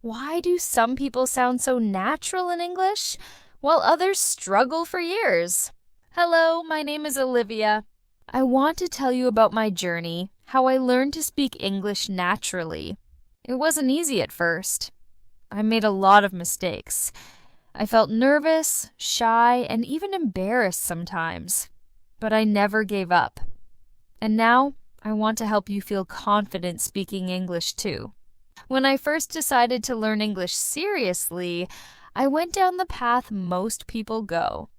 Why do some people sound so natural in English, while others struggle for years? Hello, my name is Olivia. I want to tell you about my journey, how I learned to speak English naturally. It wasn't easy at first. I made a lot of mistakes. I felt nervous, shy, and even embarrassed sometimes. But I never gave up. And now, I want to help you feel confident speaking English too. When I first decided to learn English seriously, I went down the path most people go.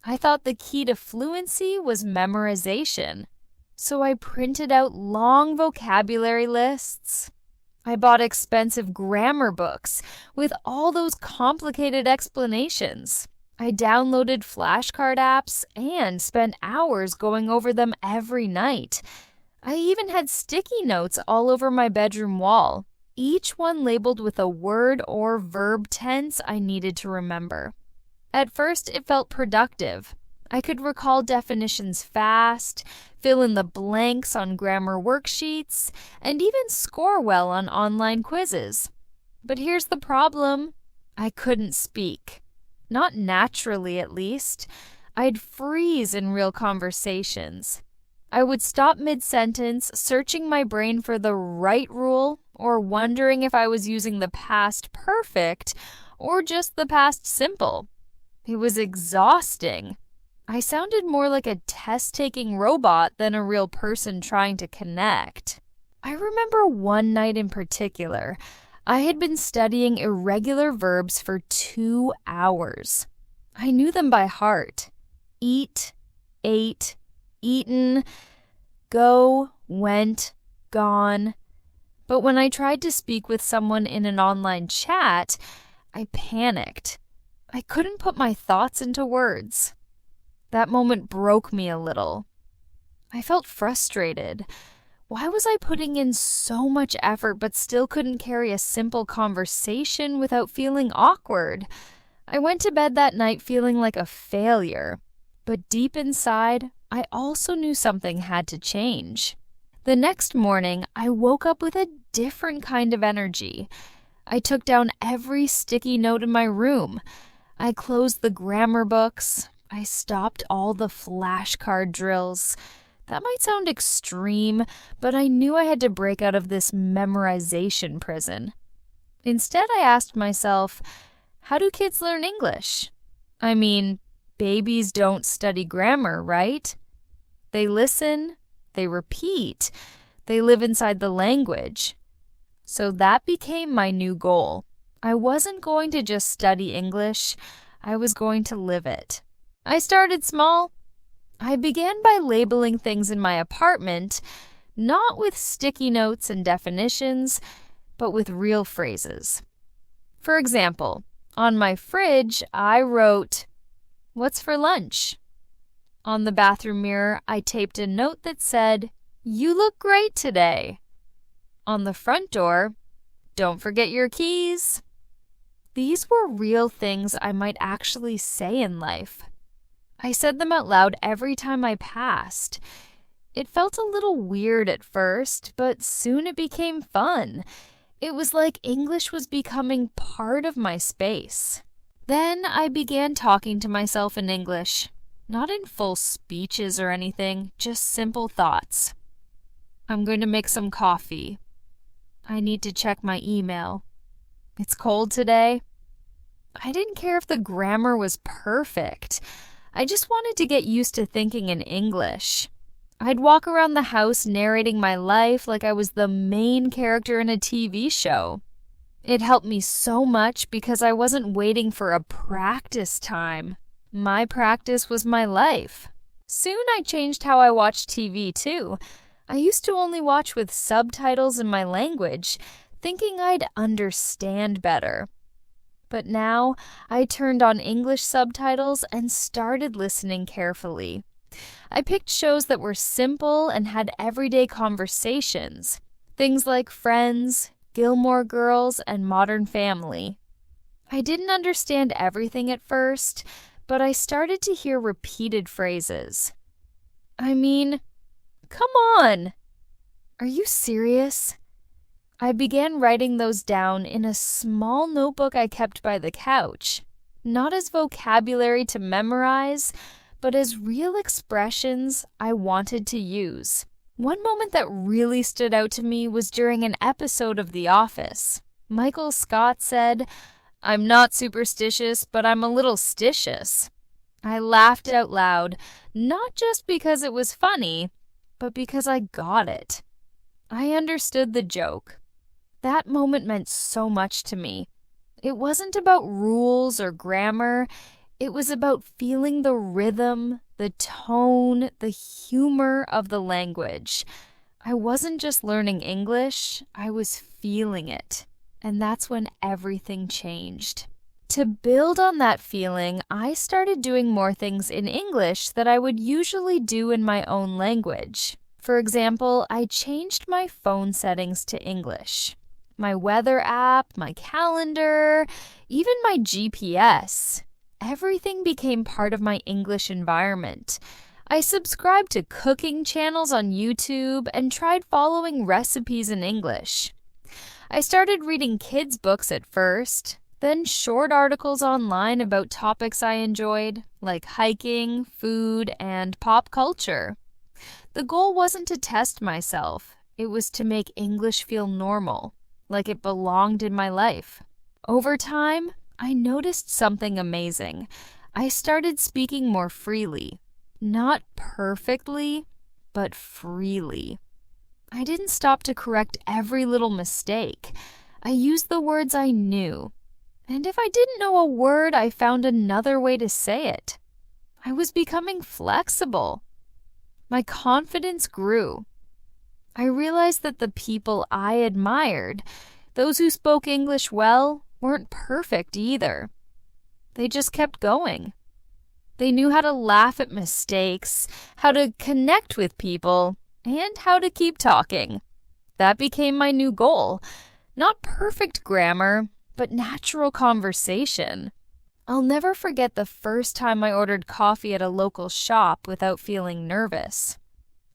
I thought the key to fluency was memorization. So I printed out long vocabulary lists. I bought expensive grammar books with all those complicated explanations. I downloaded flashcard apps and spent hours going over them every night. I even had sticky notes all over my bedroom wall, each one labeled with a word or verb tense I needed to remember. At first, it felt productive. I could recall definitions fast, fill in the blanks on grammar worksheets, and even score well on online quizzes. But here's the problem. I couldn't speak. Not naturally, at least. I'd freeze in real conversations. I would stop mid-sentence, searching my brain for the right rule, or wondering if I was using the past perfect or just the past simple. It was exhausting. I sounded more like a test-taking robot than a real person trying to connect. I remember one night in particular. I had been studying irregular verbs for 2 hours. I knew them by heart. Eat, ate, eaten, go, went, gone. But when I tried to speak with someone in an online chat, I panicked. I couldn't put my thoughts into words. That moment broke me a little. I felt frustrated. Why was I putting in so much effort but still couldn't carry a simple conversation without feeling awkward? I went to bed that night feeling like a failure. But deep inside, I also knew something had to change. The next morning, I woke up with a different kind of energy. I took down every sticky note in my room. I closed the grammar books. I stopped all the flashcard drills. That might sound extreme, but I knew I had to break out of this memorization prison. Instead, I asked myself, how do kids learn English? I mean, babies don't study grammar, right? They listen, they repeat, they live inside the language. So that became my new goal. I wasn't going to just study English, I was going to live it. I started small. I began by labeling things in my apartment, not with sticky notes and definitions, but with real phrases. For example, on my fridge, I wrote, "What's for lunch?" On the bathroom mirror, I taped a note that said, "You look great today." On the front door, "Don't forget your keys." These were real things I might actually say in life. I said them out loud every time I passed. It felt a little weird at first, but soon it became fun. It was like English was becoming part of my space. Then I began talking to myself in English, not in full speeches or anything, just simple thoughts. I'm going to make some coffee. I need to check my email. It's cold today. I didn't care if the grammar was perfect. I just wanted to get used to thinking in English. I'd walk around the house narrating my life like I was the main character in a TV show. It helped me so much because I wasn't waiting for a practice time. My practice was my life. Soon I changed how I watched TV too. I used to only watch with subtitles in my language, thinking I'd understand better. But now, I turned on English subtitles and started listening carefully. I picked shows that were simple and had everyday conversations. Things like Friends, Gilmore Girls, and Modern Family. I didn't understand everything at first, but I started to hear repeated phrases. I mean, come on! Are you serious? I began writing those down in a small notebook I kept by the couch, not as vocabulary to memorize, but as real expressions I wanted to use. One moment that really stood out to me was during an episode of The Office. Michael Scott said, "I'm not superstitious, but I'm a little stitious." I laughed out loud, not just because it was funny, but because I got it. I understood the joke. That moment meant so much to me. It wasn't about rules or grammar. It was about feeling the rhythm, the tone, the humor of the language. I wasn't just learning English, I was feeling it. And that's when everything changed. To build on that feeling, I started doing more things in English that I would usually do in my own language. For example, I changed my phone settings to English. My weather app, my calendar, even my GPS. Everything became part of my English environment. I subscribed to cooking channels on YouTube and tried following recipes in English. I started reading kids' books at first, then short articles online about topics I enjoyed, like hiking, food, and pop culture. The goal wasn't to test myself, it was to make English feel normal, like it belonged in my life. Over time, I noticed something amazing. I started speaking more freely. Not perfectly, but freely. I didn't stop to correct every little mistake. I used the words I knew. And if I didn't know a word, I found another way to say it. I was becoming flexible. My confidence grew. I realized that the people I admired, those who spoke English well, weren't perfect either. They just kept going. They knew how to laugh at mistakes, how to connect with people, and how to keep talking. That became my new goal. Not perfect grammar, but natural conversation. I'll never forget the first time I ordered coffee at a local shop without feeling nervous.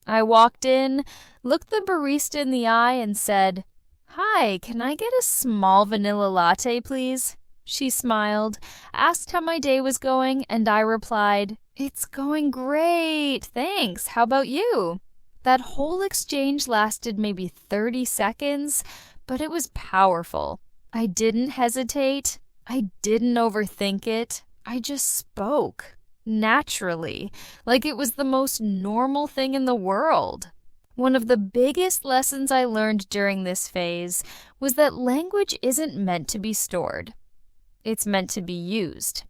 I walked in, looked the barista in the eye, and said, "Hi, can I get a small vanilla latte, please?" She smiled, asked how my day was going, and I replied, "It's going great, thanks. How about you?" That whole exchange lasted maybe 30 seconds, but it was powerful. I didn't hesitate. I didn't overthink it. I just spoke, naturally, like it was the most normal thing in the world. One of the biggest lessons I learned during this phase was that language isn't meant to be stored. It's meant to be used.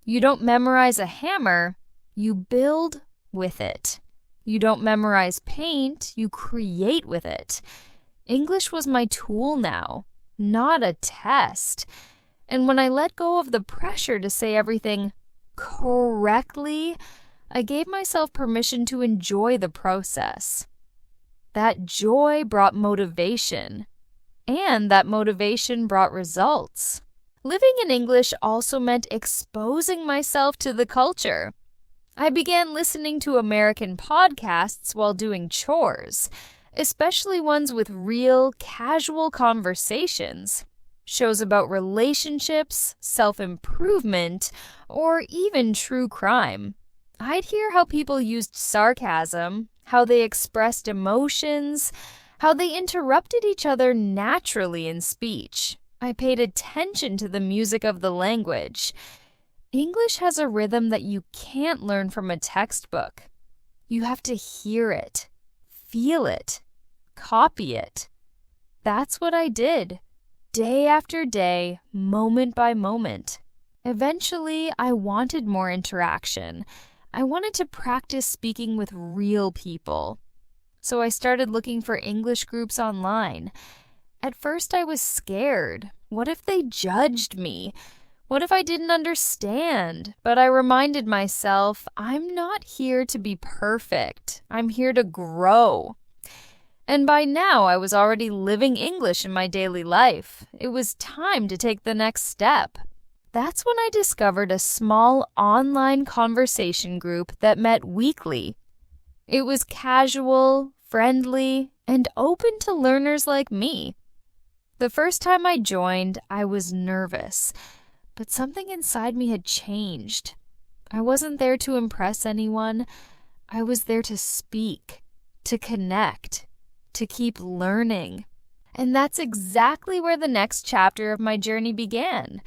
You don't memorize a hammer, you build with it. You don't memorize paint, you create with it. English was my tool now, not a test. And when I let go of the pressure to say everything correctly, I gave myself permission to enjoy the process. That joy brought motivation, and that motivation brought results. Living in English also meant exposing myself to the culture. I began listening to American podcasts while doing chores, especially ones with real, casual conversations. Shows about relationships, self-improvement, or even true crime. I'd hear how people used sarcasm, how they expressed emotions, how they interrupted each other naturally in speech. I paid attention to the music of the language. English has a rhythm that you can't learn from a textbook. You have to hear it, feel it, copy it. That's what I did, day after day, moment by moment. Eventually, I wanted more interaction. I wanted to practice speaking with real people. So I started looking for English groups online. At first, I was scared. What if they judged me? What if I didn't understand? But I reminded myself, I'm not here to be perfect. I'm here to grow. And by now, I was already living English in my daily life. It was time to take the next step. That's when I discovered a small online conversation group that met weekly. It was casual, friendly, and open to learners like me. The first time I joined, I was nervous, but something inside me had changed. I wasn't there to impress anyone. I was there to speak, to connect, to keep learning. And that's exactly where the next chapter of my journey began,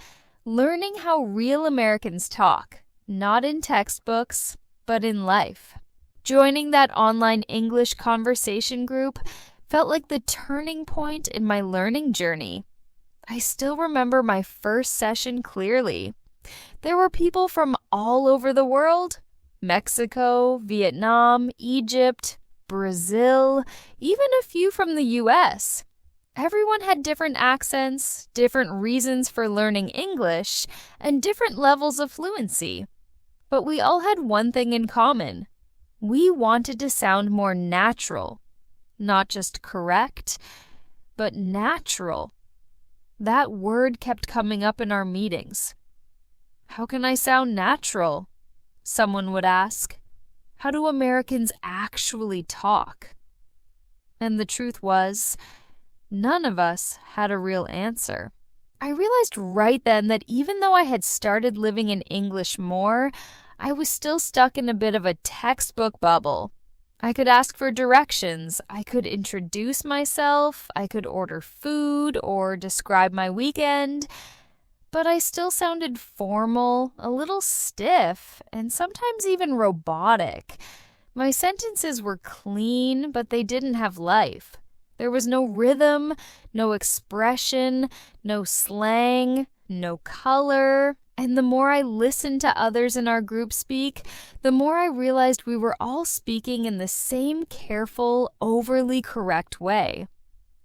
learning how real Americans talk, not in textbooks, but in life. Joining that online English conversation group felt like the turning point in my learning journey. I still remember my first session clearly. There were people from all over the world: Mexico, Vietnam, Egypt, Brazil, even a few from the US. Everyone had different accents, different reasons for learning English, and different levels of fluency. But we all had one thing in common. We wanted to sound more natural. Not just correct, but natural. That word kept coming up in our meetings. How can I sound natural? Someone would ask. How do Americans actually talk? And the truth was, none of us had a real answer. I realized right then that even though I had started living in English more, I was still stuck in a bit of a textbook bubble. I could ask for directions, I could introduce myself, I could order food or describe my weekend, but I still sounded formal, a little stiff, and sometimes even robotic. My sentences were clean, but they didn't have life. There was no rhythm, no expression, no slang, no color. And the more I listened to others in our group speak, the more I realized we were all speaking in the same careful, overly correct way.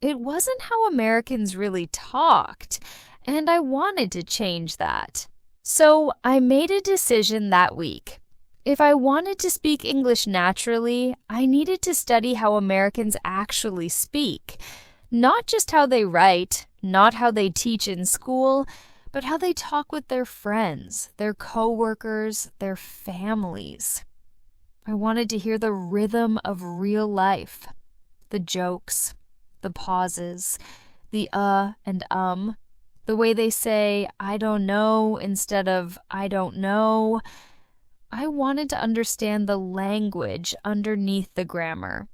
It wasn't how Americans really talked, and I wanted to change that. So I made a decision that week. If I wanted to speak English naturally, I needed to study how Americans actually speak. Not just how they write, not how they teach in school, but how they talk with their friends, their coworkers, their families. I wanted to hear the rhythm of real life, the jokes, the pauses, the and the way they say, I don't know instead of I don't know. I wanted to understand the language underneath the grammar,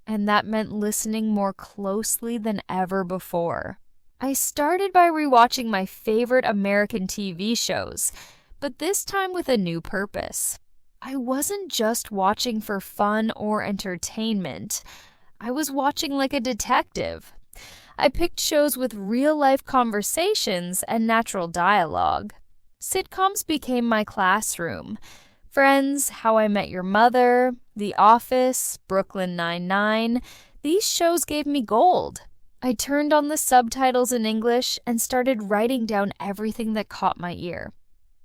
and that meant listening more closely than ever before. I started by rewatching my favorite American TV shows, but this time with a new purpose. I wasn't just watching for fun or entertainment. I was watching like a detective. I picked shows with real-life conversations and natural dialogue. Sitcoms became my classroom. Friends, How I Met Your Mother, The Office, Brooklyn Nine-Nine, these shows gave me gold. I turned on the subtitles in English and started writing down everything that caught my ear.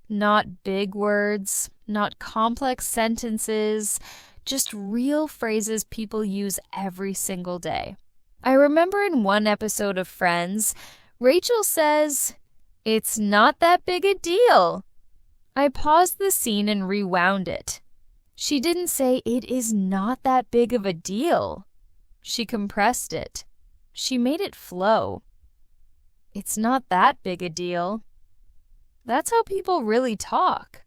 Not big words, not complex sentences, just real phrases people use every single day. I remember in one episode of Friends, Rachel says, "It's not that big a deal." I paused the scene and rewound it. She didn't say it is not that big of a deal. She compressed it. She made it flow. It's not that big a deal. That's how people really talk.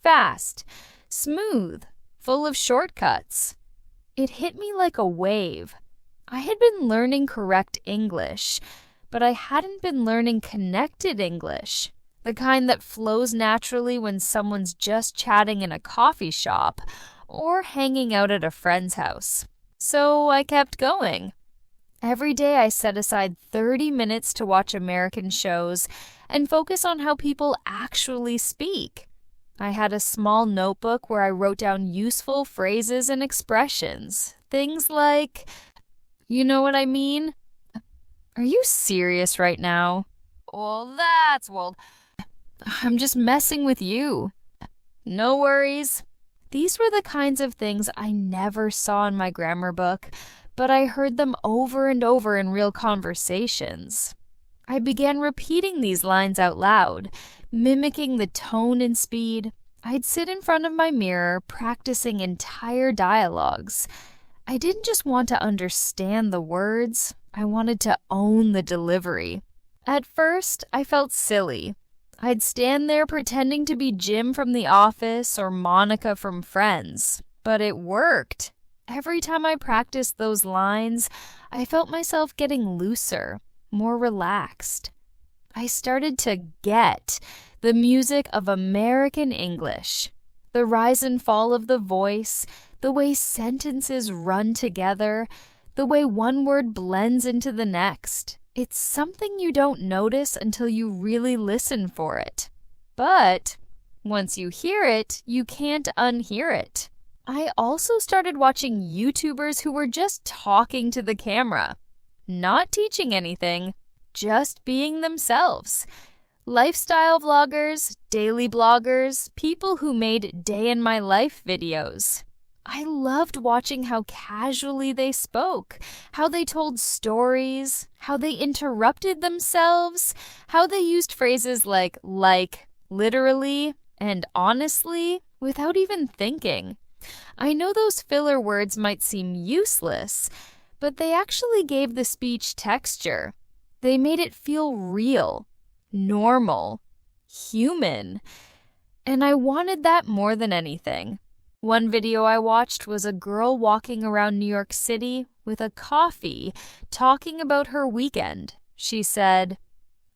Fast, smooth, full of shortcuts. It hit me like a wave. I had been learning correct English, but I hadn't been learning connected English, the kind that flows naturally when someone's just chatting in a coffee shop or hanging out at a friend's house. So I kept going. Every day I set aside 30 minutes to watch American shows and focus on how people actually speak. I had a small notebook where I wrote down useful phrases and expressions. Things like, "You know what I mean? Are you serious right now?" Well, I'm just messing with you." "No worries." These were the kinds of things I never saw in my grammar book, but I heard them over and over in real conversations. I began repeating these lines out loud, mimicking the tone and speed. I'd sit in front of my mirror, practicing entire dialogues. I didn't just want to understand the words, I wanted to own the delivery. At first, I felt silly. I'd stand there pretending to be Jim from The Office or Monica from Friends, but it worked. Every time I practiced those lines, I felt myself getting looser, more relaxed. I started to get the music of American English, the rise and fall of the voice, the way sentences run together, the way one word blends into the next. It's something you don't notice until you really listen for it. But once you hear it, you can't unhear it. I also started watching YouTubers who were just talking to the camera, not teaching anything, just being themselves. Lifestyle vloggers, daily bloggers, people who made day in my life videos. I loved watching how casually they spoke, how they told stories, how they interrupted themselves, how they used phrases like, literally, and honestly, without even thinking. I know those filler words might seem useless, but they actually gave the speech texture. They made it feel real, normal, human, and I wanted that more than anything. One video I watched was a girl walking around New York City with a coffee, talking about her weekend. She said,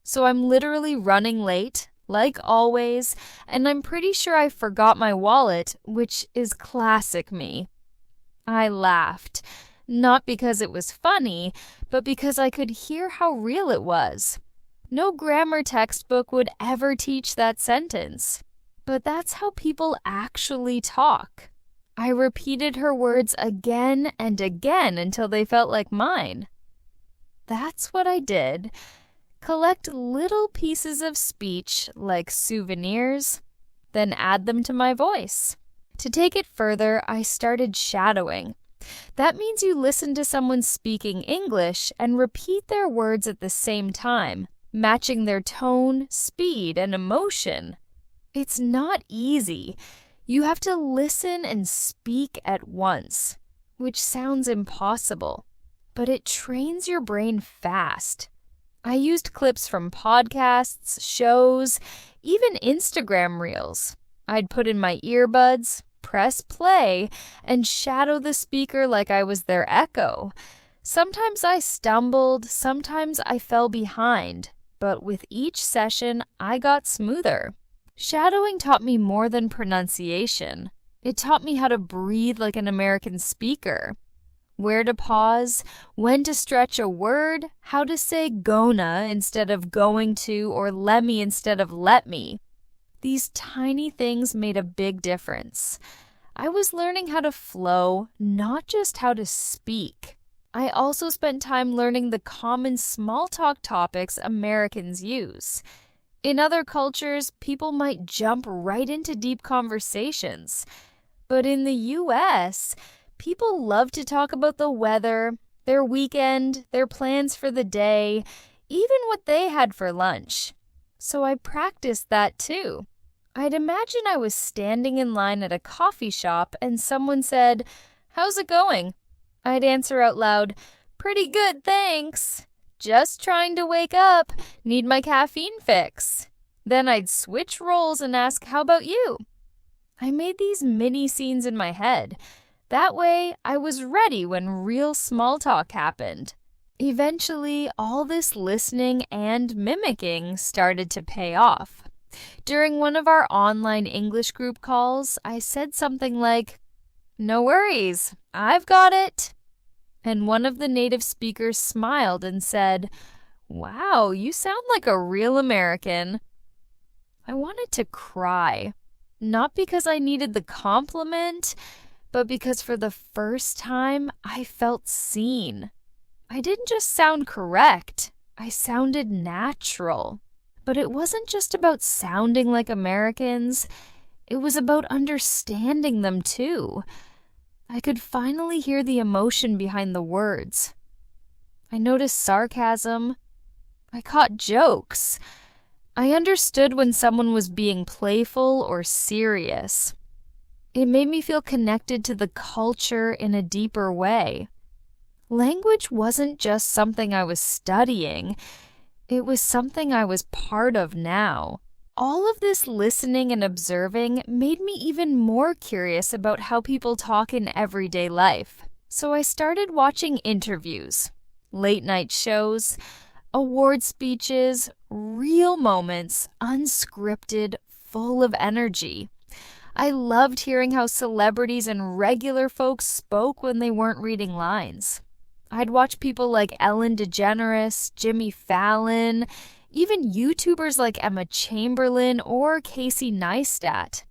"So I'm literally running late, like always, and I'm pretty sure I forgot my wallet," which is classic me. I laughed, not because it was funny, but because I could hear how real it was. No grammar textbook would ever teach that sentence. But that's how people actually talk. I repeated her words again and again until they felt like mine. That's what I did. Collect little pieces of speech like souvenirs, then add them to my voice. To take it further, I started shadowing. That means you listen to someone speaking English and repeat their words at the same time, matching their tone, speed, and emotion. It's not easy. You have to listen and speak at once, which sounds impossible, but it trains your brain fast. I used clips from podcasts, shows, even Instagram reels. I'd put in my earbuds, press play, and shadow the speaker like I was their echo. Sometimes I stumbled, sometimes I fell behind, but with each session, I got smoother. Shadowing taught me more than pronunciation. It taught me how to breathe like an American speaker, where to pause, when to stretch a word, how to say gonna instead of going to, or lemme instead of let me. These tiny things made a big difference. I was learning how to flow, not just how to speak. I also spent time learning the common small talk topics Americans use. In other cultures, people might jump right into deep conversations. But in the US, people love to talk about the weather, their weekend, their plans for the day, even what they had for lunch. So I practiced that too. I'd imagine I was standing in line at a coffee shop and someone said, "How's it going?" I'd answer out loud, "Pretty good, thanks. Just trying to wake up. Need my caffeine fix." Then I'd switch roles and ask, "How about you?" I made these mini scenes in my head. That way, I was ready when real small talk happened. Eventually, all this listening and mimicking started to pay off. During one of our online English group calls, I said something like, "No worries, I've got it." And one of the native speakers smiled and said, "Wow, you sound like a real American." I wanted to cry, not because I needed the compliment, but because for the first time I felt seen. I didn't just sound correct, I sounded natural. But it wasn't just about sounding like Americans, it was about understanding them too. I could finally hear the emotion behind the words. I noticed sarcasm. I caught jokes. I understood when someone was being playful or serious. It made me feel connected to the culture in a deeper way. Language wasn't just something I was studying, it was something I was part of now. All of this listening and observing made me even more curious about how people talk in everyday life. So I started watching interviews, late night shows, award speeches, real moments, unscripted, full of energy. I loved hearing how celebrities and regular folks spoke when they weren't reading lines. I'd watch people like Ellen DeGeneres, Jimmy Fallon, even YouTubers like Emma Chamberlain or Casey Neistat.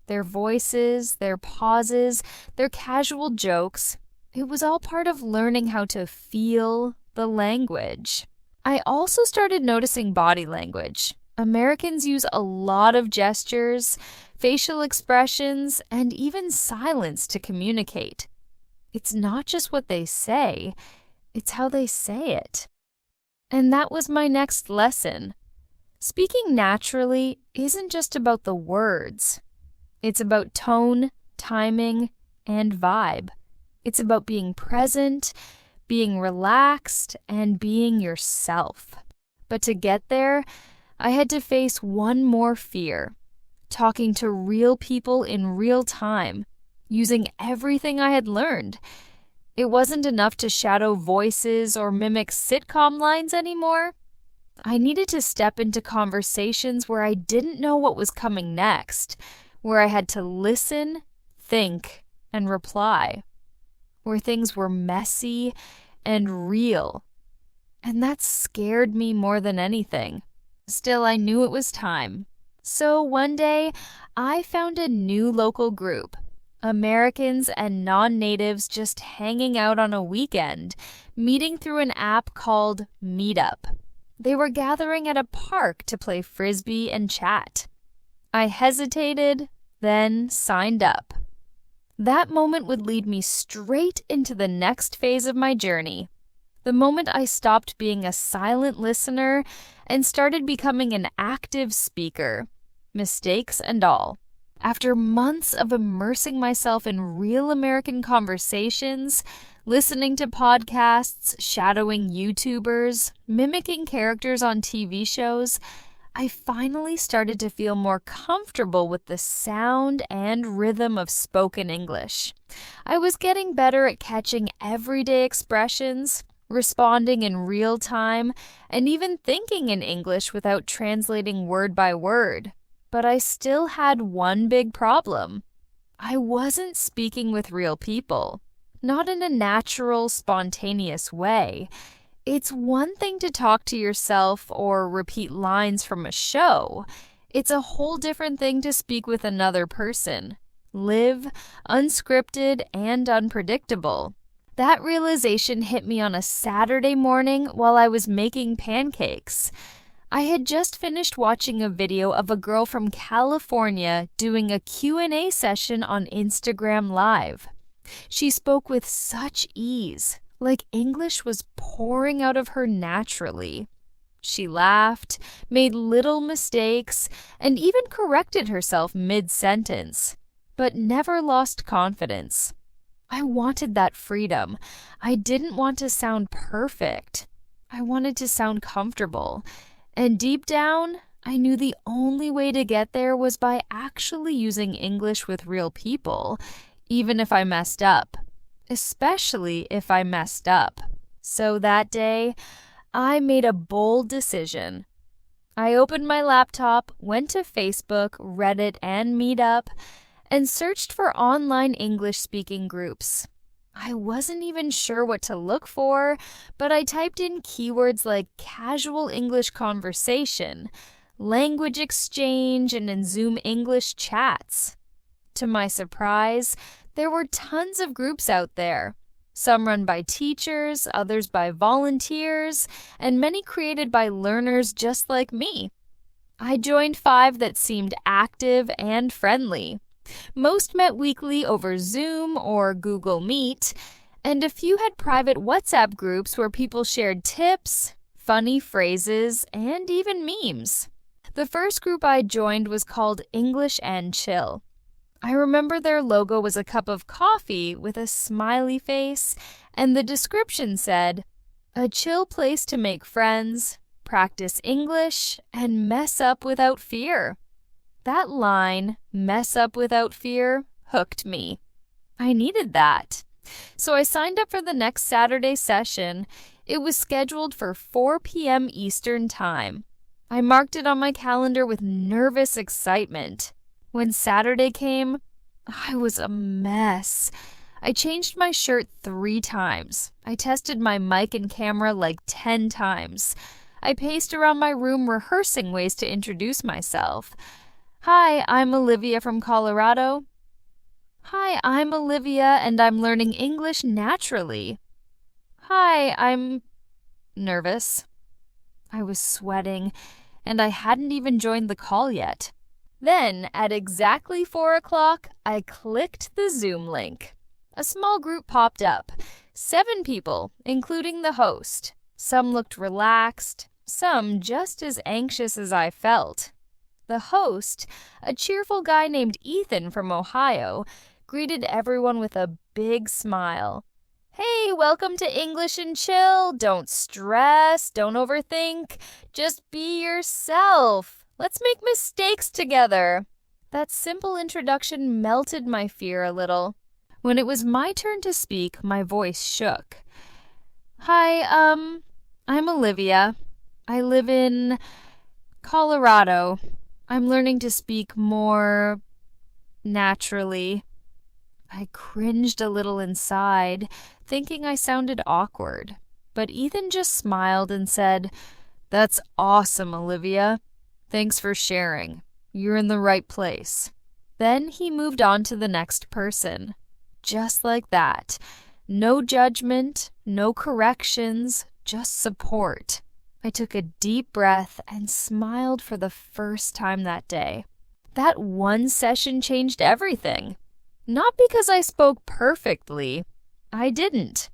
Their voices, their pauses, their casual jokes, it was all part of learning how to feel the language. I also started noticing body language. Americans use a lot of gestures, facial expressions, and even silence to communicate. It's not just what they say, it's how they say it. And that was my next lesson. Speaking naturally isn't just about the words. It's about tone, timing, and vibe. It's about being present, being relaxed, and being yourself. But to get there, I had to face one more fear: talking to real people in real time, using everything I had learned. It wasn't enough to shadow voices or mimic sitcom lines anymore. I needed to step into conversations where I didn't know what was coming next, where I had to listen, think, and reply, where things were messy and real. And that scared me more than anything. Still, I knew it was time. So one day, I found a new local group. Americans and non-natives just hanging out on a weekend, meeting through an app called Meetup. They were gathering at a park to play frisbee and chat. I hesitated, then signed up. That moment would lead me straight into the next phase of my journey. The moment I stopped being a silent listener and started becoming an active speaker, mistakes and all. After months of immersing myself in real American conversations, listening to podcasts, shadowing YouTubers, mimicking characters on TV shows, I finally started to feel more comfortable with the sound and rhythm of spoken English. I was getting better at catching everyday expressions, responding in real time, and even thinking in English without translating word by word. But I still had one big problem. I wasn't speaking with real people, not in a natural, spontaneous way. It's one thing to talk to yourself or repeat lines from a show. It's a whole different thing to speak with another person, live, unscripted, and unpredictable. That realization hit me on a Saturday morning while I was making pancakes. I had just finished watching a video of a girl from California doing a Q&A session on Instagram Live. She spoke with such ease, like English was pouring out of her naturally. She laughed, made little mistakes, and even corrected herself mid-sentence, but never lost confidence. I wanted that freedom. I didn't want to sound perfect. I wanted to sound comfortable. And deep down, I knew the only way to get there was by actually using English with real people, even if I messed up. Especially if I messed up. So that day, I made a bold decision. I opened my laptop, went to Facebook, Reddit, and Meetup, and searched for online English-speaking groups. I wasn't even sure what to look for, but I typed in keywords like casual English conversation, language exchange, and in Zoom English chats. To my surprise, there were tons of groups out there. Some run by teachers, others by volunteers, and many created by learners just like me. I joined 5 that seemed active and friendly. Most met weekly over Zoom or Google Meet, and a few had private WhatsApp groups where people shared tips, funny phrases, and even memes. The first group I joined was called English and Chill. I remember their logo was a cup of coffee with a smiley face, and the description said, "A chill place to make friends, practice English, and mess up without fear." That line, "mess up without fear," hooked me. I needed that. So I signed up for the next Saturday session. It was scheduled for 4 p.m. Eastern Time. I marked it on my calendar with nervous excitement. When Saturday came, I was a mess. I changed my shirt 3 times. I tested my mic and camera like 10 times. I paced around my room rehearsing ways to introduce myself. "Hi, I'm Olivia from Colorado." "Hi, I'm Olivia and I'm learning English naturally." "Hi, I'm..." Nervous. I was sweating, and I hadn't even joined the call yet. Then, at exactly 4 o'clock, I clicked the Zoom link. A small group popped up. 7 people, including the host. Some looked relaxed, some just as anxious as I felt. The host, a cheerful guy named Ethan from Ohio, greeted everyone with a big smile. "Hey, welcome to English and Chill. Don't stress, don't overthink. Just be yourself. Let's make mistakes together." That simple introduction melted my fear a little. When it was my turn to speak, my voice shook. "Hi, I'm Olivia. I live in Colorado. I'm learning to speak more naturally." I cringed a little inside, thinking I sounded awkward. But Ethan just smiled and said, "That's awesome, Olivia. Thanks for sharing. You're in the right place." Then he moved on to the next person. Just like that. No judgment, no corrections, just support. I took a deep breath and smiled for the first time that day. That one session changed everything. Not because I spoke perfectly. I didn't.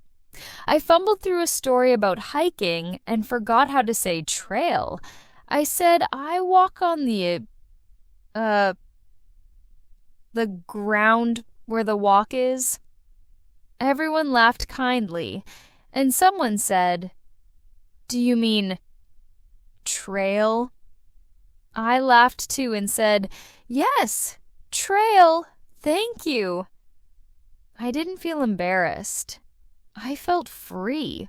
I fumbled through a story about hiking and forgot how to say trail. I said I walk on the ground where the walk is. Everyone laughed kindly, and someone said, "Do you mean trail?" I laughed too and said, "Yes, trail. Thank you." I didn't feel embarrassed. I felt free.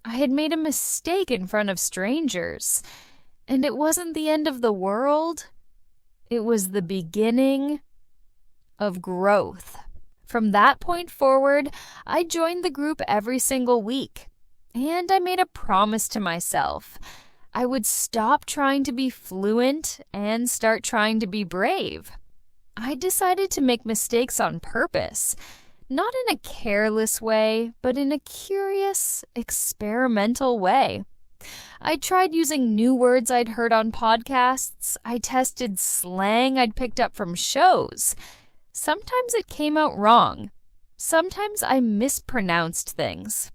I had made a mistake in front of strangers, and it wasn't the end of the world. It was the beginning of growth. From that point forward, I joined the group every single week, and I made a promise to myself. I would stop trying to be fluent and start trying to be brave. I decided to make mistakes on purpose, not in a careless way, but in a curious, experimental way. I tried using new words I'd heard on podcasts. I tested slang I'd picked up from shows. Sometimes it came out wrong. Sometimes I mispronounced things.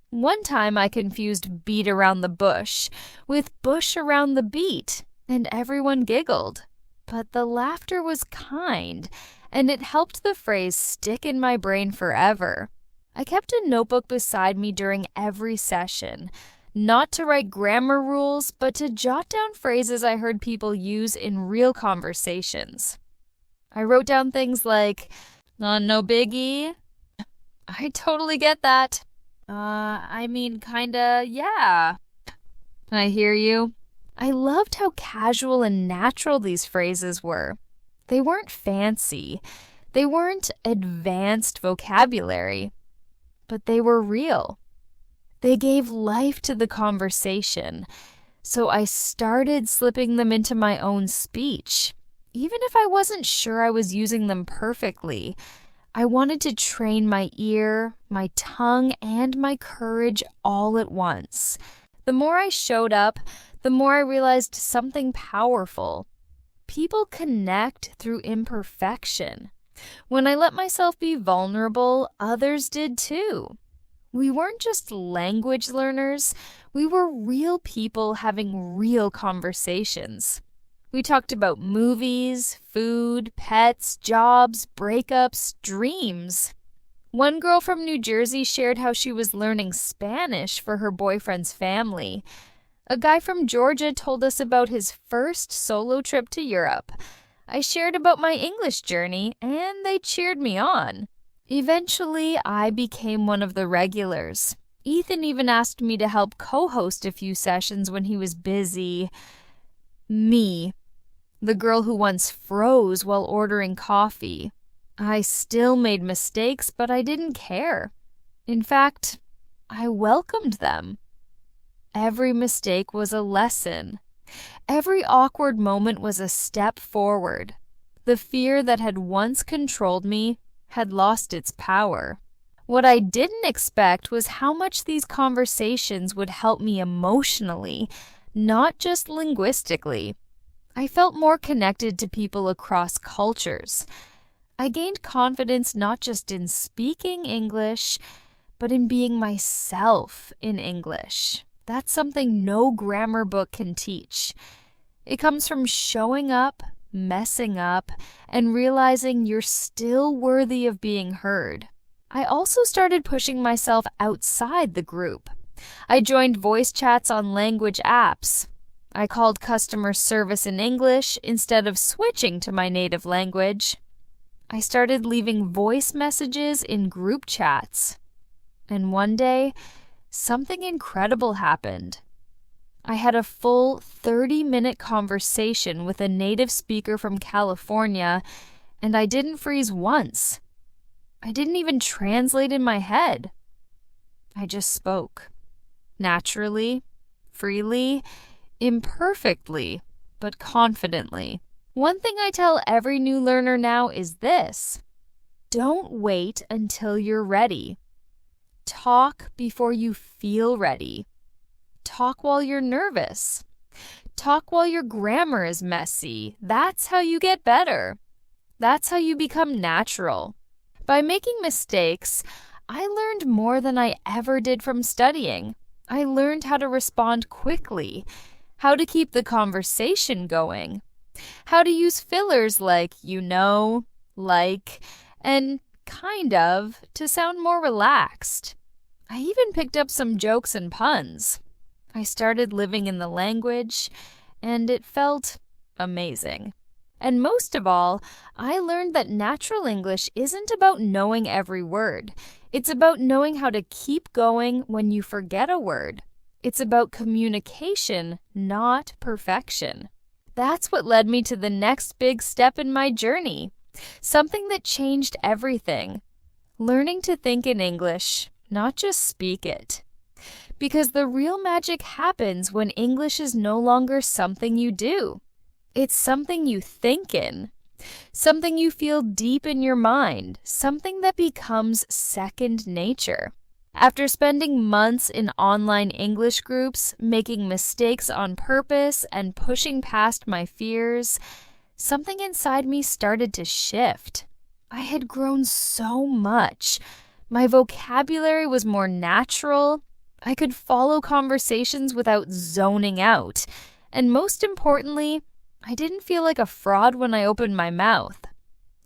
One time I confused beat around the bush with bush around the beat, and everyone giggled. But the laughter was kind, and it helped the phrase stick in my brain forever. I kept a notebook beside me during every session, not to write grammar rules, but to jot down phrases I heard people use in real conversations. I wrote down things like, "No biggie." "I totally get that." Kinda, yeah." "I hear you." I loved how casual and natural these phrases were. They weren't fancy. They weren't advanced vocabulary. But they were real. They gave life to the conversation. So I started slipping them into my own speech. Even if I wasn't sure I was using them perfectly, I wanted to train my ear, my tongue, and my courage all at once. The more I showed up, the more I realized something powerful. People connect through imperfection. When I let myself be vulnerable, others did too. We weren't just language learners, we were real people having real conversations. We talked about movies, food, pets, jobs, breakups, dreams. One girl from New Jersey shared how she was learning Spanish for her boyfriend's family. A guy from Georgia told us about his first solo trip to Europe. I shared about my English journey, and they cheered me on. Eventually, I became one of the regulars. Ethan even asked me to help co-host a few sessions when he was busy. Me, the girl who once froze while ordering coffee. I still made mistakes, but I didn't care. In fact, I welcomed them. Every mistake was a lesson. Every awkward moment was a step forward. The fear that had once controlled me had lost its power. What I didn't expect was how much these conversations would help me emotionally, not just linguistically. I felt more connected to people across cultures. I gained confidence not just in speaking English, but in being myself in English. That's something no grammar book can teach. It comes from showing up, messing up, and realizing you're still worthy of being heard. I also started pushing myself outside the group. I joined voice chats on language apps. I called customer service in English instead of switching to my native language. I started leaving voice messages in group chats. And one day, something incredible happened. I had a full 30-minute conversation with a native speaker from California, and I didn't freeze once. I didn't even translate in my head. I just spoke. Naturally, freely, imperfectly, but confidently. One thing I tell every new learner now is this: don't wait until you're ready. Talk before you feel ready. Talk while you're nervous. Talk while your grammar is messy. That's how you get better. That's how you become natural. By making mistakes, I learned more than I ever did from studying. I learned how to respond quickly, how to keep the conversation going, how to use fillers like you know, like, and kind of to sound more relaxed. I even picked up some jokes and puns. I started living in the language, and it felt amazing. And most of all, I learned that natural English isn't about knowing every word. It's about knowing how to keep going when you forget a word. It's about communication, not perfection. That's what led me to the next big step in my journey. Something that changed everything. Learning to think in English, not just speak it. Because the real magic happens when English is no longer something you do. It's something you think in, something you feel deep in your mind, something that becomes second nature. After spending months in online English groups, making mistakes on purpose, and pushing past my fears, something inside me started to shift. I had grown so much. My vocabulary was more natural. I could follow conversations without zoning out. And most importantly, I didn't feel like a fraud when I opened my mouth.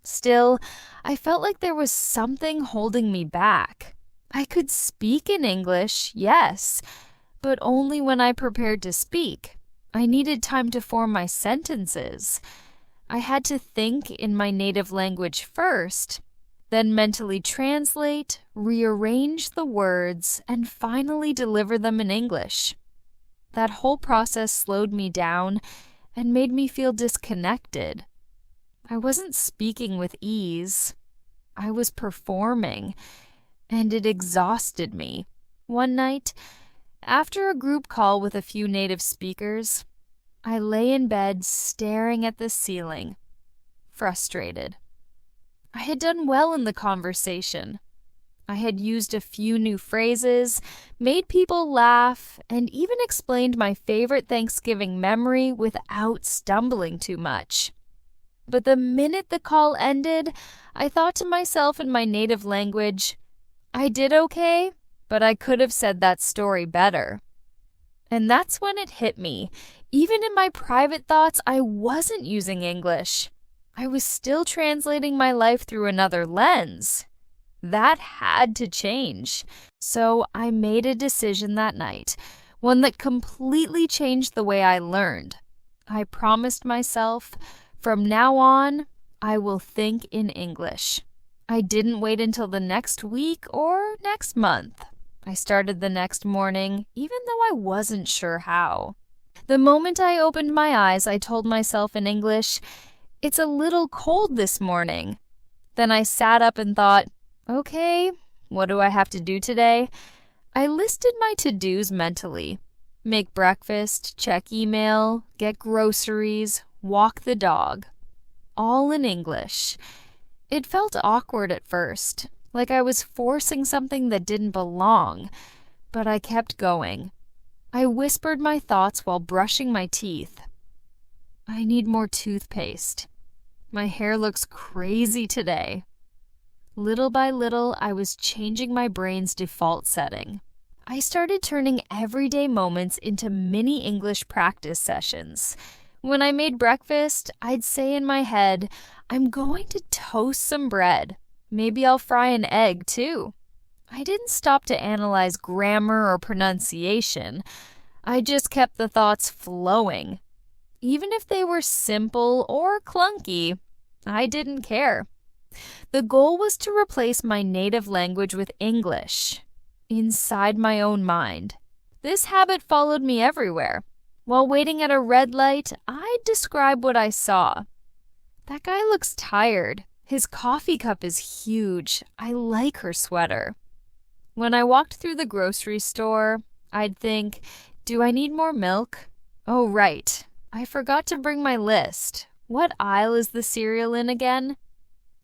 Still, I felt like there was something holding me back. I could speak in English, yes, but only when I prepared to speak. I needed time to form my sentences. I had to think in my native language first, then mentally translate, rearrange the words, and finally deliver them in English. That whole process slowed me down and made me feel disconnected. I wasn't speaking with ease. I was performing, and it exhausted me. One night, after a group call with a few native speakers, I lay in bed staring at the ceiling, frustrated. I had done well in the conversation. I had used a few new phrases, made people laugh, and even explained my favorite Thanksgiving memory without stumbling too much. But the minute the call ended, I thought to myself in my native language, I did okay, but I could have said that story better. And that's when it hit me. Even in my private thoughts, I wasn't using English. I was still translating my life through another lens. That had to change. So I made a decision that night, one that completely changed the way I learned. I promised myself, from now on, I will think in English. I didn't wait until the next week or next month. I started the next morning, even though I wasn't sure how. The moment I opened my eyes, I told myself in English, "It's a little cold this morning." Then I sat up and thought, okay, what do I have to do today? I listed my to-dos mentally. Make breakfast, check email, get groceries, walk the dog. All in English. It felt awkward at first, like I was forcing something that didn't belong, but I kept going. I whispered my thoughts while brushing my teeth. I need more toothpaste. My hair looks crazy today. Little by little, I was changing my brain's default setting. I started turning everyday moments into mini English practice sessions. When I made breakfast, I'd say in my head, I'm going to toast some bread. Maybe I'll fry an egg too. I didn't stop to analyze grammar or pronunciation. I just kept the thoughts flowing. Even if they were simple or clunky, I didn't care. The goal was to replace my native language with English, inside my own mind. This habit followed me everywhere. While waiting at a red light, I'd describe what I saw. That guy looks tired. His coffee cup is huge. I like her sweater. When I walked through the grocery store, I'd think, do I need more milk? Oh, right. I forgot to bring my list. What aisle is the cereal in again?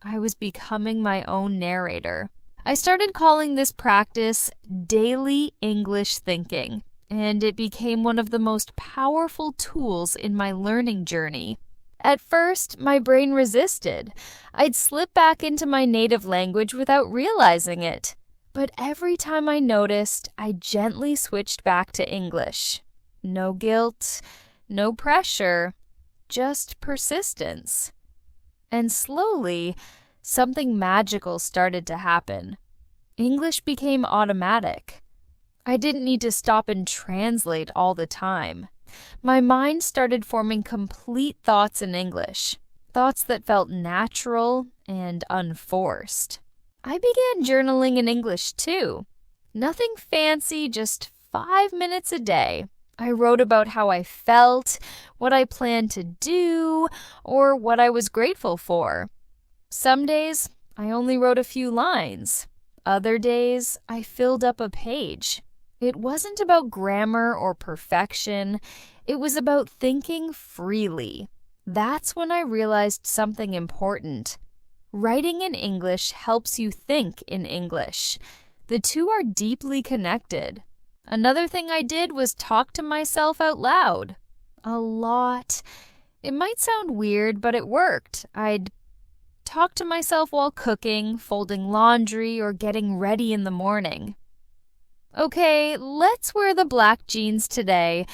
I was becoming my own narrator. I started calling this practice daily English thinking, and it became one of the most powerful tools in my learning journey. At first, my brain resisted. I'd slip back into my native language without realizing it. But every time I noticed, I gently switched back to English. No guilt, no pressure, just persistence. And slowly, something magical started to happen. English became automatic. I didn't need to stop and translate all the time. My mind started forming complete thoughts in English, thoughts that felt natural and unforced. I began journaling in English too. Nothing fancy, just 5 minutes a day. I wrote about how I felt, what I planned to do, or what I was grateful for. Some days, I only wrote a few lines. Other days, I filled up a page. It wasn't about grammar or perfection. It was about thinking freely. That's when I realized something important. Writing in English helps you think in English. The two are deeply connected. Another thing I did was talk to myself out loud. A lot. It might sound weird, but it worked. I'd talk to myself while cooking, folding laundry, or getting ready in the morning. Okay, let's wear the black jeans today.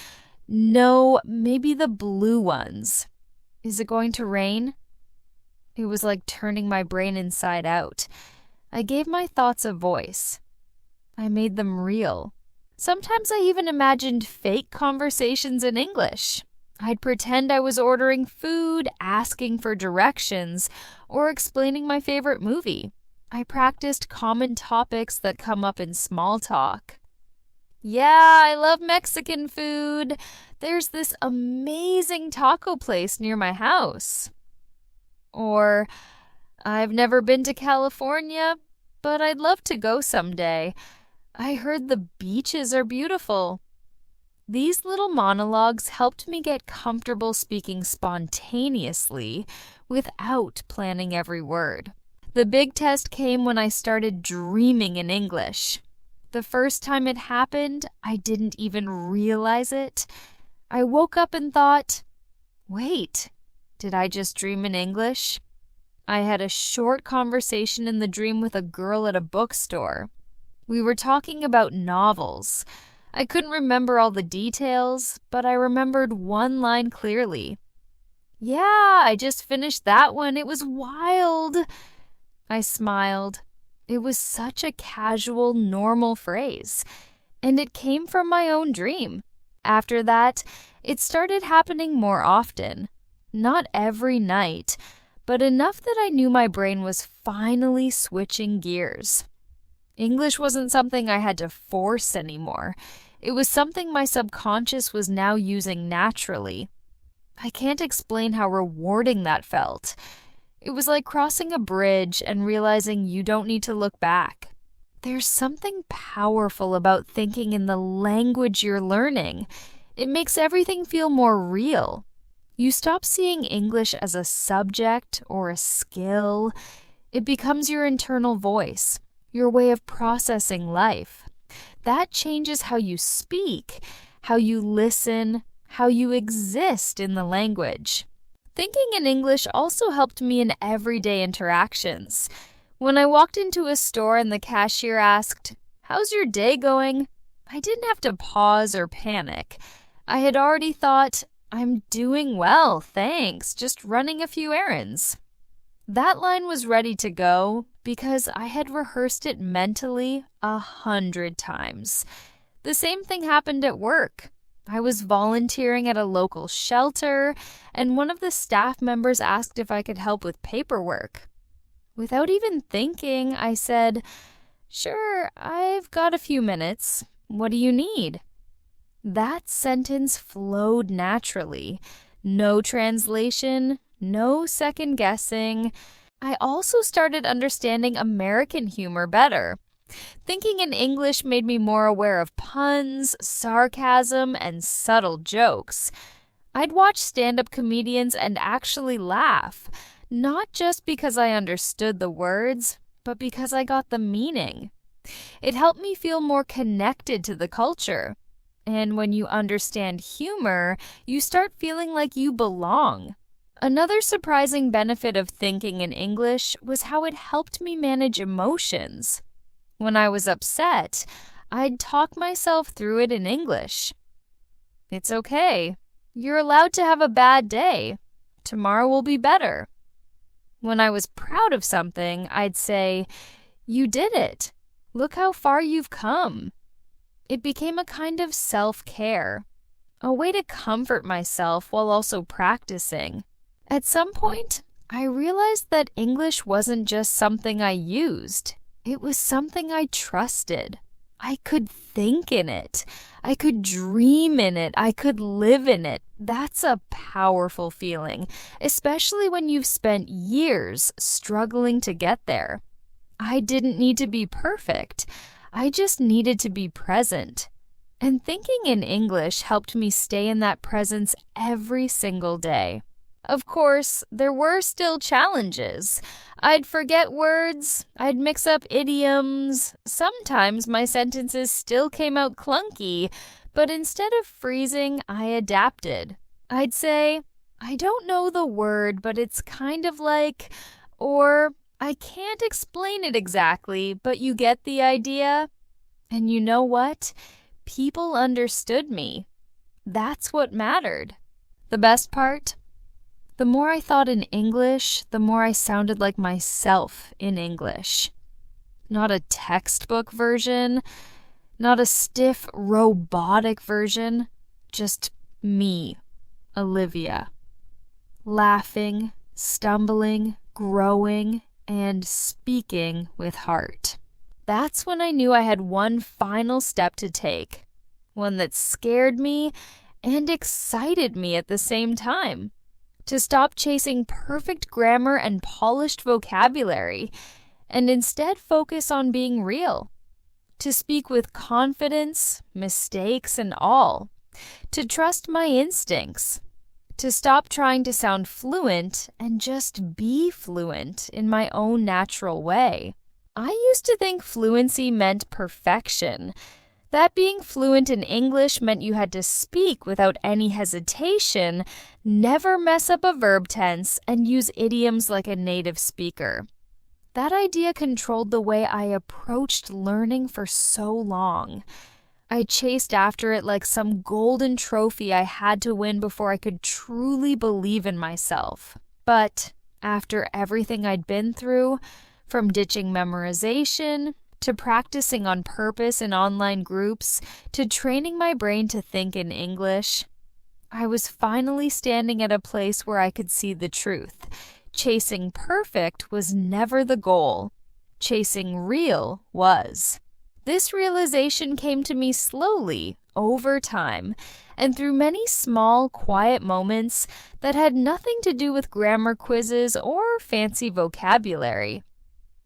No, maybe the blue ones. Is it going to rain? It was like turning my brain inside out. I gave my thoughts a voice. I made them real. Sometimes I even imagined fake conversations in English. I'd pretend I was ordering food, asking for directions, or explaining my favorite movie. I practiced common topics that come up in small talk. Yeah, I love Mexican food. There's this amazing taco place near my house. Or, I've never been to California, but I'd love to go someday. I heard the beaches are beautiful. These little monologues helped me get comfortable speaking spontaneously without planning every word. The big test came when I started dreaming in English. The first time it happened, I didn't even realize it. I woke up and thought, wait, did I just dream in English? I had a short conversation in the dream with a girl at a bookstore. We were talking about novels. I couldn't remember all the details, but I remembered one line clearly. "Yeah, I just finished that one. It was wild." I smiled. It was such a casual, normal phrase, and it came from my own dream. After that, it started happening more often. Not every night, but enough that I knew my brain was finally switching gears. English wasn't something I had to force anymore. It was something my subconscious was now using naturally. I can't explain how rewarding that felt. It was like crossing a bridge and realizing you don't need to look back. There's something powerful about thinking in the language you're learning. It makes everything feel more real. You stop seeing English as a subject or a skill. It becomes your internal voice, your way of processing life. That changes how you speak, how you listen, how you exist in the language. Thinking in English also helped me in everyday interactions. When I walked into a store and the cashier asked, "How's your day going?" I didn't have to pause or panic. I had already thought, "I'm doing well, thanks, just running a few errands." That line was ready to go because I had rehearsed it mentally 100 times. The same thing happened at work. I was volunteering at a local shelter, and one of the staff members asked if I could help with paperwork. Without even thinking, I said, "Sure, I've got a few minutes. What do you need?" That sentence flowed naturally. No translation, no second guessing. I also started understanding American humor better. Thinking in English made me more aware of puns, sarcasm, and subtle jokes. I'd watch stand-up comedians and actually laugh, not just because I understood the words, but because I got the meaning. It helped me feel more connected to the culture. And when you understand humor, you start feeling like you belong. Another surprising benefit of thinking in English was how it helped me manage emotions. When I was upset, I'd talk myself through it in English. "It's okay. You're allowed to have a bad day. Tomorrow will be better." When I was proud of something, I'd say, "You did it. Look how far you've come." It became a kind of self-care, a way to comfort myself while also practicing. At some point, I realized that English wasn't just something I used. It was something I trusted. I could think in it. I could dream in it. I could live in it. That's a powerful feeling, especially when you've spent years struggling to get there. I didn't need to be perfect. I just needed to be present. And thinking in English helped me stay in that presence every single day. Of course, there were still challenges. I'd forget words, I'd mix up idioms. Sometimes my sentences still came out clunky, but instead of freezing, I adapted. I'd say, "I don't know the word, but it's kind of like," or "I can't explain it exactly, but you get the idea." And you know what? People understood me. That's what mattered. The best part? The more I thought in English, the more I sounded like myself in English. Not a textbook version, not a stiff, robotic version, just me, Olivia. Laughing, stumbling, growing, and speaking with heart. That's when I knew I had one final step to take, one that scared me and excited me at the same time. To stop chasing perfect grammar and polished vocabulary, and instead focus on being real. To speak with confidence, mistakes and all. To trust my instincts. To stop trying to sound fluent and just be fluent in my own natural way. I used to think fluency meant perfection. That being fluent in English meant you had to speak without any hesitation, never mess up a verb tense, and use idioms like a native speaker. That idea controlled the way I approached learning for so long. I chased after it like some golden trophy I had to win before I could truly believe in myself. But after everything I'd been through, from ditching memorization, to practicing on purpose in online groups, to training my brain to think in English, I was finally standing at a place where I could see the truth. Chasing perfect was never the goal. Chasing real was. This realization came to me slowly, over time, and through many small, quiet moments that had nothing to do with grammar quizzes or fancy vocabulary.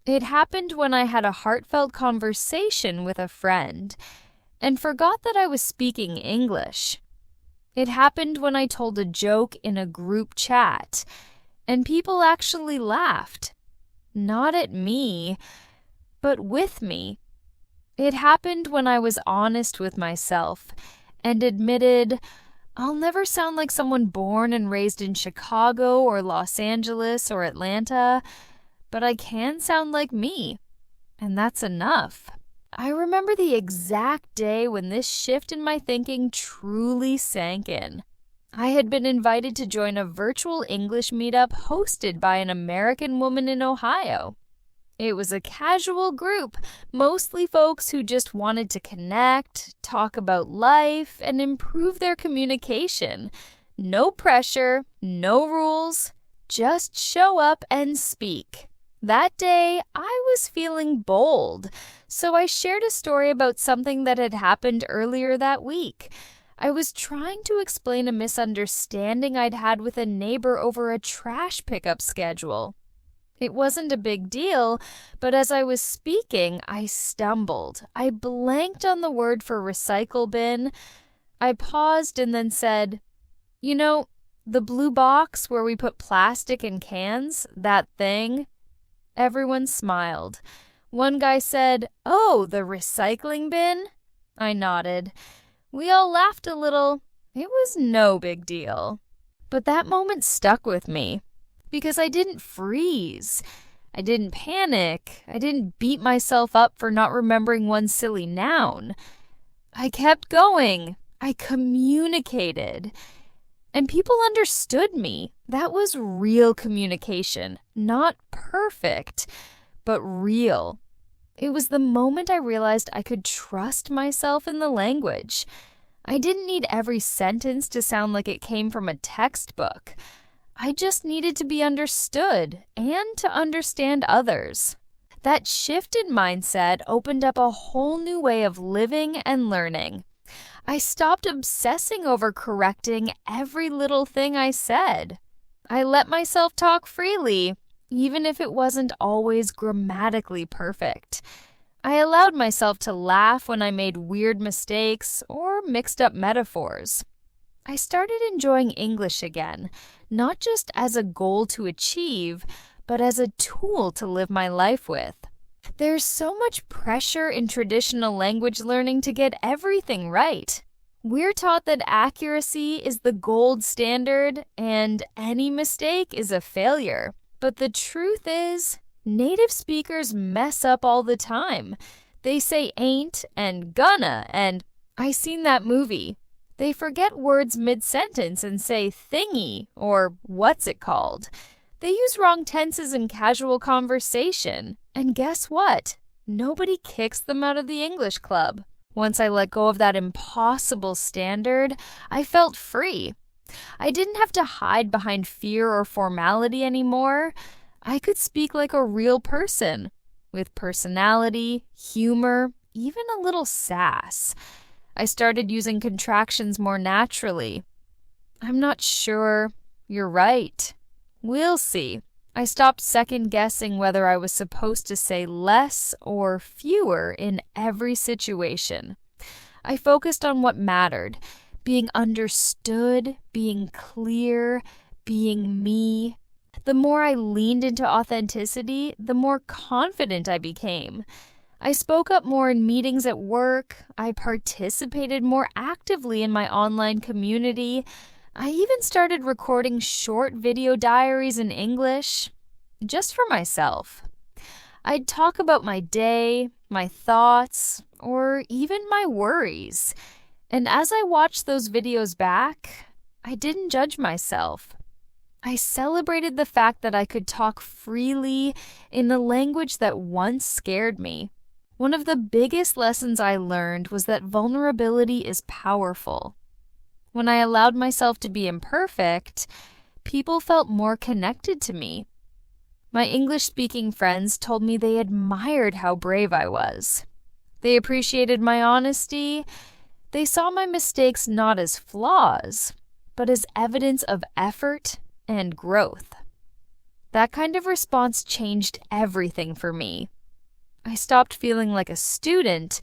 It happened when I had a heartfelt conversation with a friend and forgot that I was speaking English. It happened when I told a joke in a group chat and people actually laughed. Not at me, but with me. It happened when I was honest with myself and admitted, I'll never sound like someone born and raised in Chicago or Los Angeles or Atlanta, but I can sound like me, and that's enough. I remember the exact day when this shift in my thinking truly sank in. I had been invited to join a virtual English meetup hosted by an American woman in Ohio. It was a casual group, mostly folks who just wanted to connect, talk about life, and improve their communication. No pressure, no rules, just show up and speak. That day, I was feeling bold, so I shared a story about something that had happened earlier that week. I was trying to explain a misunderstanding I'd had with a neighbor over a trash pickup schedule. It wasn't a big deal, but as I was speaking, I stumbled. I blanked on the word for recycle bin. I paused and then said, "You know, the blue box where we put plastic and cans, that thing?" Everyone smiled. One guy said, "Oh, the recycling bin?" I nodded. We all laughed a little. It was no big deal. But that moment stuck with me. Because I didn't freeze. I didn't panic. I didn't beat myself up for not remembering one silly noun. I kept going. I communicated. And people understood me. That was real communication. Not perfect, but real. It was the moment I realized I could trust myself in the language. I didn't need every sentence to sound like it came from a textbook. I just needed to be understood and to understand others. That shift in mindset opened up a whole new way of living and learning. I stopped obsessing over correcting every little thing I said. I let myself talk freely, even if it wasn't always grammatically perfect. I allowed myself to laugh when I made weird mistakes or mixed up metaphors. I started enjoying English again, not just as a goal to achieve, but as a tool to live my life with. There's so much pressure in traditional language learning to get everything right. We're taught that accuracy is the gold standard and any mistake is a failure. But the truth is, native speakers mess up all the time. They say ain't and gonna and I seen that movie. They forget words mid-sentence and say thingy or what's it called. They use wrong tenses in casual conversation. And guess what? Nobody kicks them out of the English club. Once I let go of that impossible standard, I felt free. I didn't have to hide behind fear or formality anymore. I could speak like a real person, with personality, humor, even a little sass. I started using contractions more naturally. I'm not sure. You're right. We'll see. I stopped second-guessing whether I was supposed to say less or fewer in every situation. I focused on what mattered, being understood, being clear, being me. The more I leaned into authenticity, the more confident I became. I spoke up more in meetings at work. I participated more actively in my online community. I even started recording short video diaries in English, just for myself. I'd talk about my day, my thoughts, or even my worries. And as I watched those videos back, I didn't judge myself. I celebrated the fact that I could talk freely in the language that once scared me. One of the biggest lessons I learned was that vulnerability is powerful. When I allowed myself to be imperfect, people felt more connected to me. My English-speaking friends told me they admired how brave I was. They appreciated my honesty. They saw my mistakes not as flaws, but as evidence of effort and growth. That kind of response changed everything for me. I stopped feeling like a student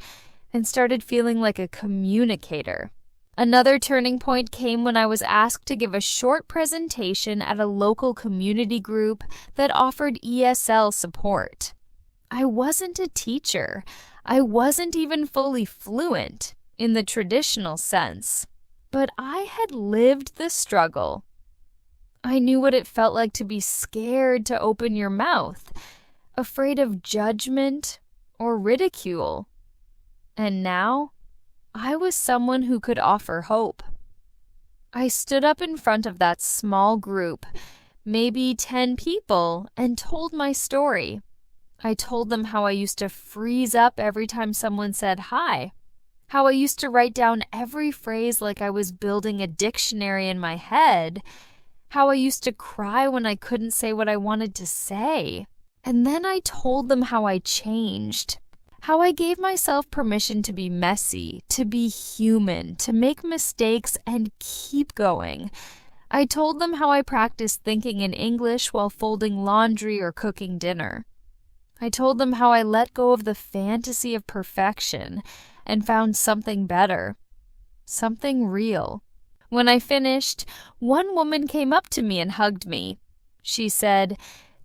and started feeling like a communicator. Another turning point came when I was asked to give a short presentation at a local community group that offered ESL support. I wasn't a teacher. I wasn't even fully fluent in the traditional sense, but I had lived the struggle. I knew what it felt like to be scared to open your mouth, afraid of judgment or ridicule. And now, I was someone who could offer hope. I stood up in front of that small group, maybe 10 people, and told my story. I told them how I used to freeze up every time someone said hi, how I used to write down every phrase like I was building a dictionary in my head, how I used to cry when I couldn't say what I wanted to say. And then I told them how I changed, how I gave myself permission to be messy, to be human, to make mistakes and keep going. I told them how I practiced thinking in English while folding laundry or cooking dinner. I told them how I let go of the fantasy of perfection and found something better, something real. When I finished, one woman came up to me and hugged me. She said,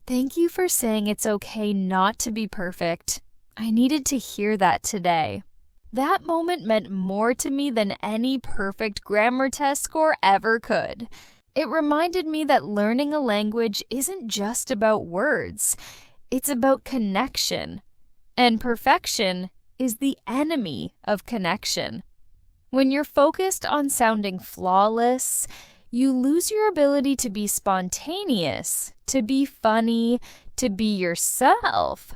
"Thank you for saying it's okay not to be perfect. I needed to hear that today." That moment meant more to me than any perfect grammar test score ever could. It reminded me that learning a language isn't just about words. It's about connection. And perfection is the enemy of connection. When you're focused on sounding flawless, you lose your ability to be spontaneous, to be funny, to be yourself.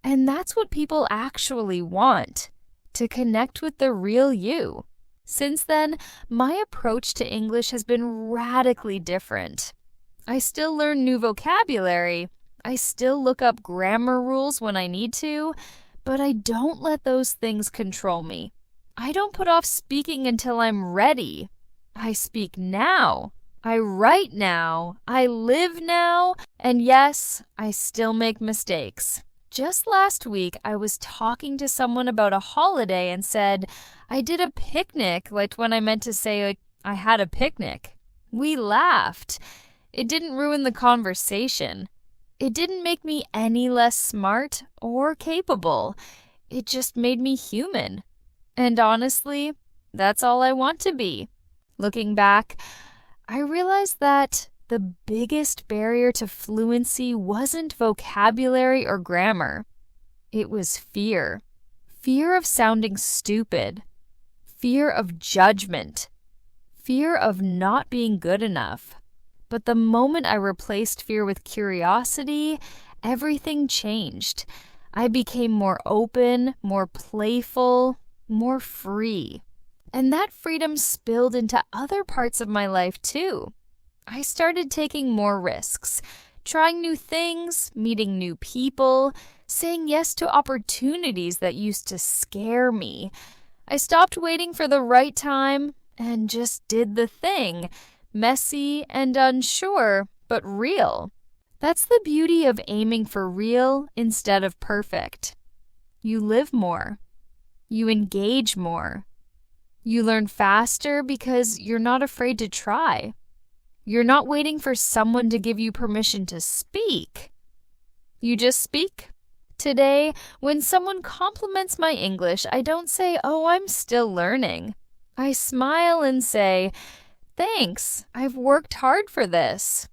And that's what people actually want, to connect with the real you. Since then, my approach to English has been radically different. I still learn new vocabulary, I still look up grammar rules when I need to, but I don't let those things control me. I don't put off speaking until I'm ready. I speak now. I write now. I live now. And yes, I still make mistakes. Just last week, I was talking to someone about a holiday and said, I did a picnic, like when I meant to say I had a picnic. We laughed. It didn't ruin the conversation. It didn't make me any less smart or capable. It just made me human. And honestly, that's all I want to be. Looking back, I realized that the biggest barrier to fluency wasn't vocabulary or grammar. It was fear. Fear of sounding stupid. Fear of judgment. Fear of not being good enough. But the moment I replaced fear with curiosity, everything changed. I became more open, more playful, more free. And that freedom spilled into other parts of my life too. I started taking more risks, trying new things, meeting new people, saying yes to opportunities that used to scare me. I stopped waiting for the right time and just did the thing, messy and unsure, but real. That's the beauty of aiming for real instead of perfect. You live more. You engage more. You learn faster because you're not afraid to try. You're not waiting for someone to give you permission to speak. You just speak. Today, when someone compliments my English, I don't say, "Oh, I'm still learning." I smile and say, "Thanks, I've worked hard for this."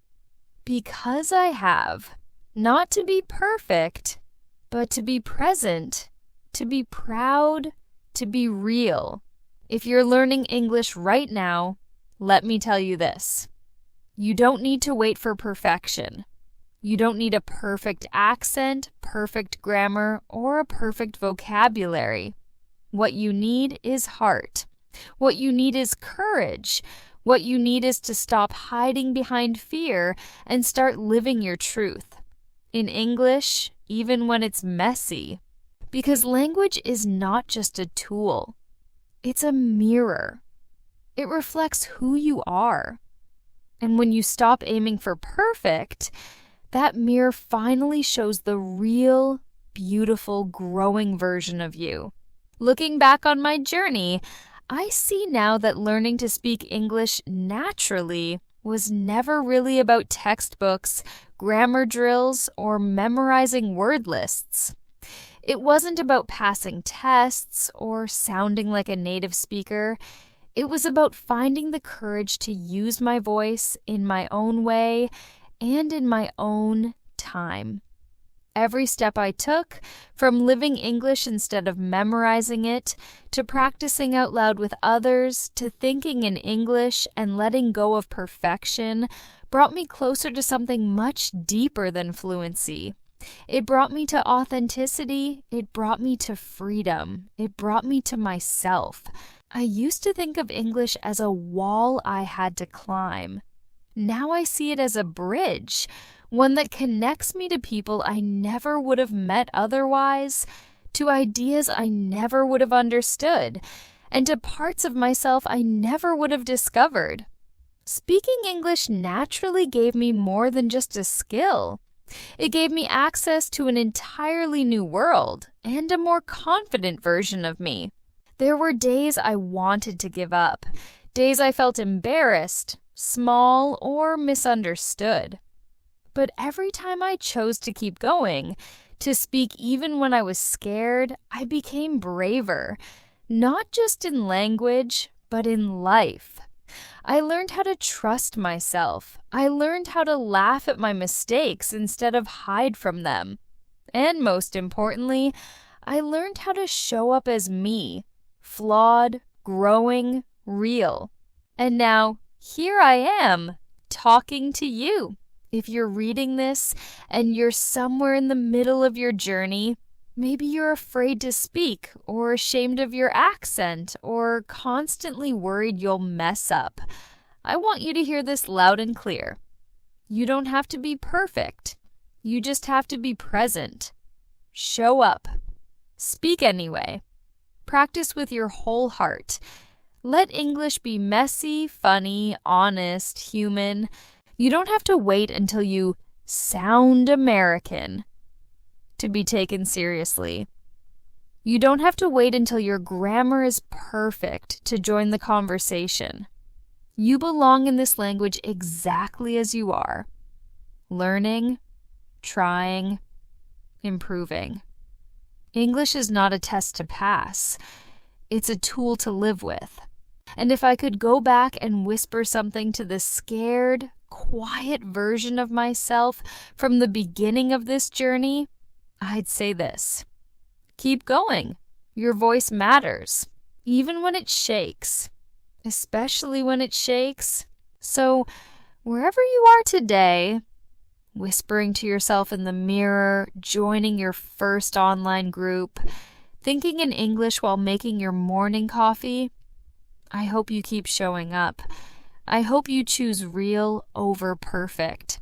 Because I have. Not to be perfect, but to be present, to be proud, to be real. If you're learning English right now, let me tell you this. You don't need to wait for perfection. You don't need a perfect accent, perfect grammar, or a perfect vocabulary. What you need is heart. What you need is courage. What you need is to stop hiding behind fear and start living your truth. In English, even when it's messy. Because language is not just a tool. It's a mirror. It reflects who you are. And when you stop aiming for perfect, that mirror finally shows the real, beautiful, growing version of you. Looking back on my journey, I see now that learning to speak English naturally was never really about textbooks, grammar drills, or memorizing word lists. It wasn't about passing tests or sounding like a native speaker. It was about finding the courage to use my voice in my own way and in my own time. Every step I took, from living English instead of memorizing it, to practicing out loud with others, to thinking in English and letting go of perfection, brought me closer to something much deeper than fluency. It brought me to authenticity. It brought me to freedom. It brought me to myself. I used to think of English as a wall I had to climb. Now I see it as a bridge, one that connects me to people I never would have met otherwise, to ideas I never would have understood, and to parts of myself I never would have discovered. Speaking English naturally gave me more than just a skill. It gave me access to an entirely new world and a more confident version of me. There were days I wanted to give up, days I felt embarrassed, small, or misunderstood. But every time I chose to keep going, to speak even when I was scared, I became braver, not just in language, but in life. I learned how to trust myself. I learned how to laugh at my mistakes instead of hide from them. And most importantly, I learned how to show up as me, flawed, growing, real. And now, here I am, talking to you. If you're reading this and you're somewhere in the middle of your journey, maybe you're afraid to speak or ashamed of your accent or constantly worried you'll mess up, I want you to hear this loud and clear. You don't have to be perfect. You just have to be present. Show up. Speak anyway. Practice with your whole heart. Let English be messy, funny, honest, human. You don't have to wait until you sound American to be taken seriously. You don't have to wait until your grammar is perfect to join the conversation. You belong in this language exactly as you are. Learning, trying, improving. English is not a test to pass. It's a tool to live with. And if I could go back and whisper something to the scared, quiet version of myself from the beginning of this journey, I'd say this. Keep going. Your voice matters, even when it shakes, especially when it shakes. So, wherever you are today, whispering to yourself in the mirror, joining your first online group, thinking in English while making your morning coffee, I hope you keep showing up. I hope you choose real over perfect.